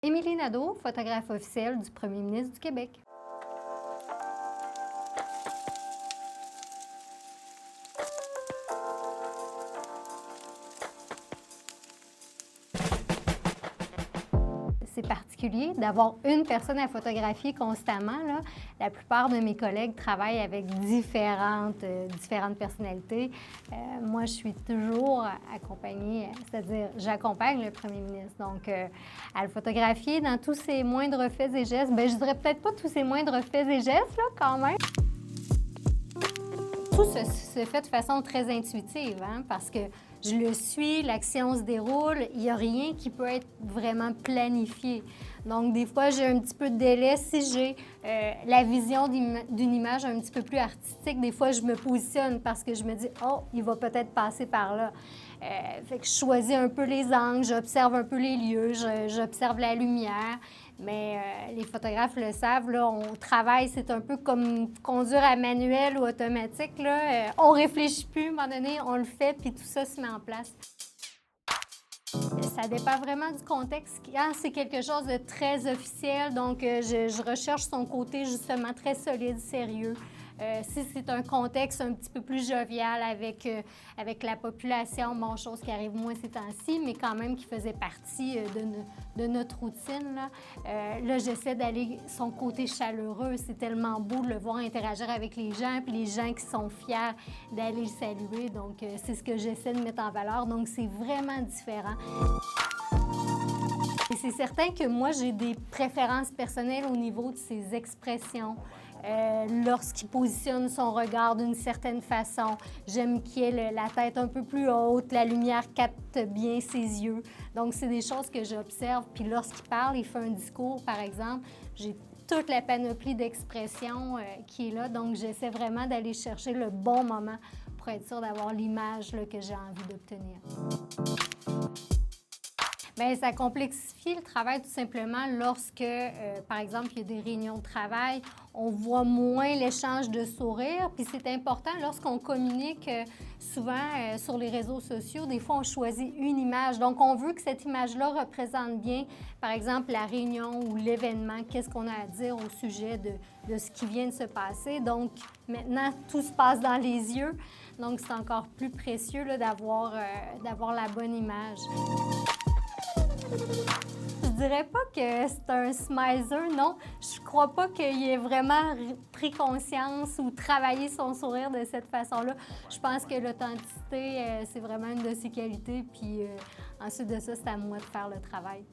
Émilie Nadeau, photographe officielle du premier ministre du Québec. C'est particulier d'avoir une personne à photographier constamment, là. La plupart de mes collègues travaillent avec différentes personnalités. Moi, je suis toujours accompagnée, c'est-à-dire j'accompagne le premier ministre. Donc, à le photographier dans tous ses moindres faits et gestes, bien, je dirais peut-être pas tous ses moindres faits et gestes, là, quand même. Tout se fait de façon très intuitive, hein, parce que je le suis, l'action se déroule, il n'y a rien qui peut être vraiment planifié. Donc, des fois, j'ai un petit peu de délai. Si j'ai la vision d'une image un petit peu plus artistique, des fois, je me positionne parce que je me dis « Oh, il va peut-être passer par là ». Fait que je choisis un peu les angles, j'observe un peu les lieux, j'observe la lumière. Mais les photographes le savent, là, on travaille, c'est un peu comme conduire à manuel ou automatique, là. On réfléchit plus, à un moment donné, on le fait, puis tout ça se met en place. Ça dépend vraiment du contexte. Quand c'est quelque chose de très officiel, donc je recherche son côté justement très solide, sérieux. Si c'est un contexte un petit peu plus jovial avec la population, bon, chose qui arrive moins ces temps-ci, mais quand même qui faisait partie de notre routine, là, j'essaie d'aller son côté chaleureux. C'est tellement beau de le voir interagir avec les gens, puis les gens qui sont fiers d'aller le saluer. Donc, c'est ce que j'essaie de mettre en valeur. Donc, c'est vraiment différent. Et c'est certain que moi, j'ai des préférences personnelles au niveau de ses expressions. Lorsqu'il positionne son regard d'une certaine façon, j'aime qu'il ait la tête un peu plus haute, la lumière capte bien ses yeux. Donc, c'est des choses que j'observe. Puis lorsqu'il parle, il fait un discours, par exemple, j'ai toute la panoplie d'expressions qui est là. Donc, j'essaie vraiment d'aller chercher le bon moment pour être sûre d'avoir l'image que j'ai envie d'obtenir. Bien, ça complexifie le travail tout simplement lorsque, par exemple, il y a des réunions de travail, on voit moins l'échange de sourires. Puis c'est important lorsqu'on communique souvent sur les réseaux sociaux, des fois on choisit une image. Donc on veut que cette image-là représente bien, par exemple, la réunion ou l'événement, qu'est-ce qu'on a à dire au sujet de ce qui vient de se passer. Donc maintenant, tout se passe dans les yeux. Donc c'est encore plus précieux d'avoir la bonne image. Je dirais pas que c'est un smizer, non. Je crois pas qu'il ait vraiment pris conscience ou travaillé son sourire de cette façon-là. Je pense que l'authenticité, c'est vraiment une de ses qualités. Puis ensuite de ça, c'est à moi de faire le travail.